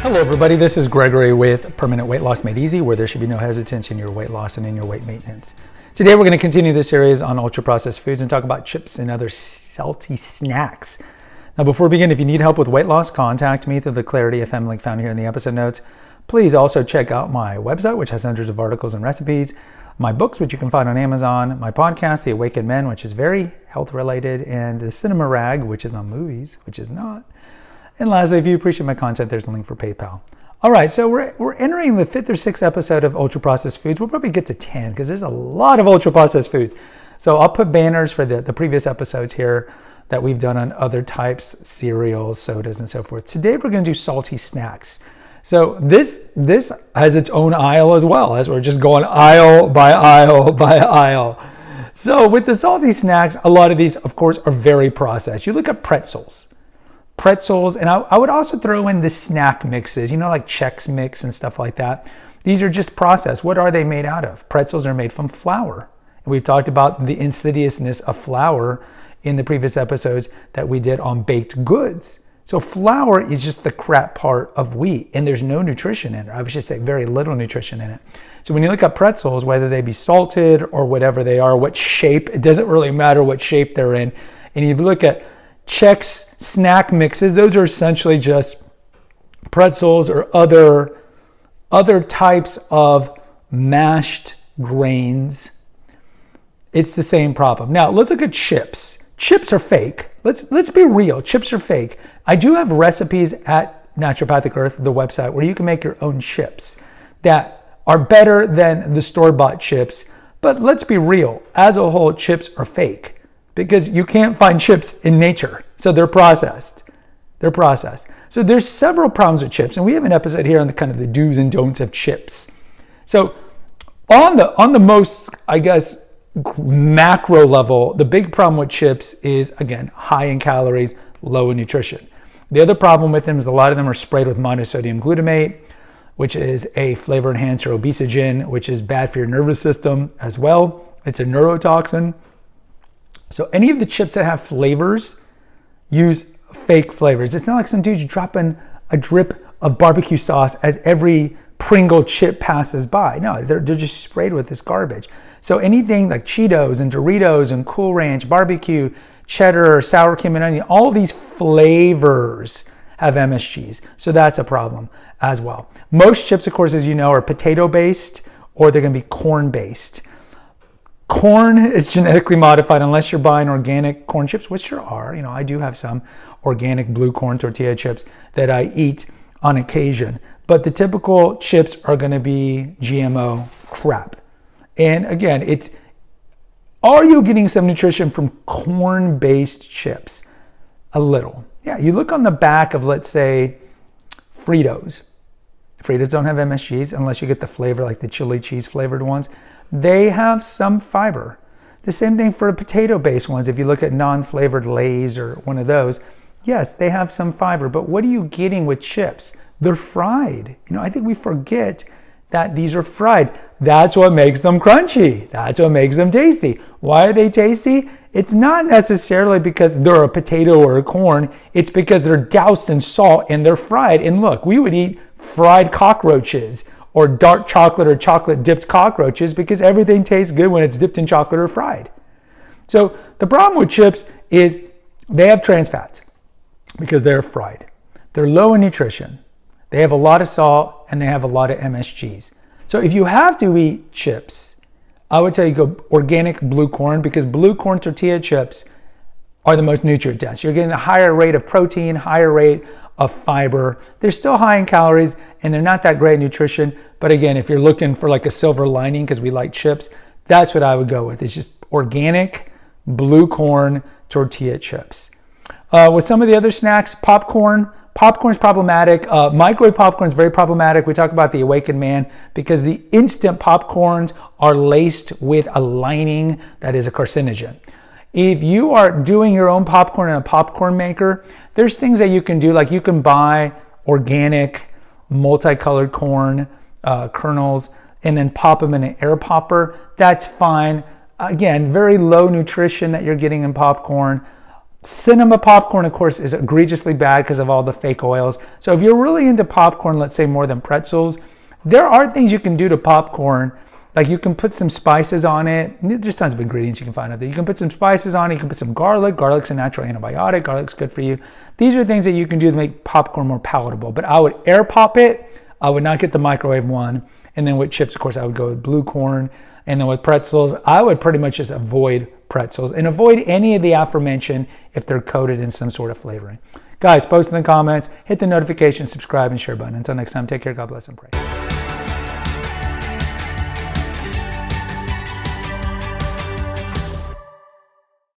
Hello everybody, this is Gregory with Permanent Weight Loss Made Easy, where there should be no hesitancy in your weight loss and in your weight maintenance. Today we're going to continue this series on ultra-processed foods and talk about chips and other salty snacks. Now before we begin, if you need help with weight loss, contact me through the Clarity FM link found here in the episode notes. Please also check out my website, which has hundreds of articles and recipes, my books, which you can find on Amazon, my podcast, The Awakened Men, which is very health related, and the Cinema Rag, which is on movies, which is not. And lastly, if you appreciate my content, there's a link for PayPal. All right, so we're entering the 5th or 6th episode of Ultra Processed Foods. We'll probably get to 10 because there's a lot of ultra processed foods. So I'll put banners for the previous episodes here that we've done on other types, cereals, sodas, and so forth. Today we're going to do salty snacks. So this has its own aisle as well, as we're just going aisle by aisle by aisle. So with the salty snacks, a lot of these, of course, are very processed. You look at pretzels, and I would also throw in the snack mixes, like Chex Mix and stuff like that. These are just processed. What are they made out of? Pretzels are made from flour. And we've talked about the insidiousness of flour in the previous episodes that we did on baked goods. So flour is just the crap part of wheat, and there's no nutrition in it. I should say very little nutrition in it. So when you look at pretzels, whether they be salted or whatever they are, what shape, it doesn't really matter what shape they're in. And you look at Chex snack mixes, those are essentially just pretzels or other types of mashed grains. It's the same problem. Now let's look at chips. Chips are fake. Let's be real. Chips are fake. I do have recipes at Naturopathic Earth, the website, where you can make your own chips that are better than the store-bought chips. But let's be real. As a whole, chips are fake because you can't find chips in nature. So they're processed. So there's several problems with chips, and we have an episode here on the kind of the do's and don'ts of chips. So on the most, I guess, macro level, the big problem with chips is, again, high in calories, low in nutrition. The other problem with them is a lot of them are sprayed with monosodium glutamate, which is a flavor enhancer obesogen, which is bad for your nervous system as well. It's a neurotoxin. So any of the chips that have flavors use fake flavors. It's not like some dudes dropping a drip of barbecue sauce as every Pringle chip passes by. No, they're just sprayed with this garbage. So anything like Cheetos and Doritos and Cool Ranch, barbecue, cheddar, sour cream and onion, all these flavors have MSGs. So that's a problem as well. Most chips, of course, as you know, are potato-based or they're going to be corn-based. Corn is genetically modified unless you're buying organic corn chips, which there are. I do have some organic blue corn tortilla chips that I eat on occasion. But the typical chips are going to be GMO crap. And again, are you getting some nutrition from corn-based chips? A little. Yeah, you look on the back of, let's say, Fritos. Fritos don't have MSGs unless you get the flavor like the chili cheese flavored ones. They have some fiber. The same thing for the potato-based ones. If you look at non-flavored Lay's or one of those, yes, they have some fiber. But what are you getting with chips? They're fried. I think we forget that these are fried. That's what makes them crunchy. That's what makes them tasty. Why are they tasty? It's not necessarily because they're a potato or a corn. It's because they're doused in salt and they're fried. And look, we would eat fried cockroaches or dark chocolate or chocolate dipped cockroaches because everything tastes good when it's dipped in chocolate or fried. So the problem with chips is they have trans fats because they're fried. They're low in nutrition. They have a lot of salt and they have a lot of MSGs. So if you have to eat chips, I would tell you go organic blue corn because blue corn tortilla chips are the most nutrient dense. You're getting a higher rate of protein, higher rate of fiber. They're still high in calories and they're not that great in nutrition. But again, if you're looking for like a silver lining because we like chips, that's what I would go with. It's just organic blue corn tortilla chips. With some of the other snacks, popcorn. Popcorn is problematic. Microwave popcorn is very problematic. We talk about the Awakened Man because the instant popcorns are laced with a lining that is a carcinogen. If you are doing your own popcorn in a popcorn maker, there's things that you can do, like you can buy organic multicolored corn kernels and then pop them in an air popper. That's fine. Again, very low nutrition that you're getting in popcorn. Cinema popcorn, of course, is egregiously bad because of all the fake oils. So if you're really into popcorn, let's say more than pretzels, there are things you can do to popcorn. Like you can put some spices on it. There's tons of ingredients you can find out there. You can put some spices on it. You can put some garlic. Garlic's a natural antibiotic. Garlic's good for you. These are things that you can do to make popcorn more palatable. But I would air pop it. I would not get the microwave one. And then with chips, of course, I would go with blue corn. And then with pretzels, I would pretty much just avoid pretzels and avoid any of the aforementioned if they're coated in some sort of flavoring. Guys, post in the comments, hit the notification, subscribe, and share button. Until next time, take care, God bless, and pray.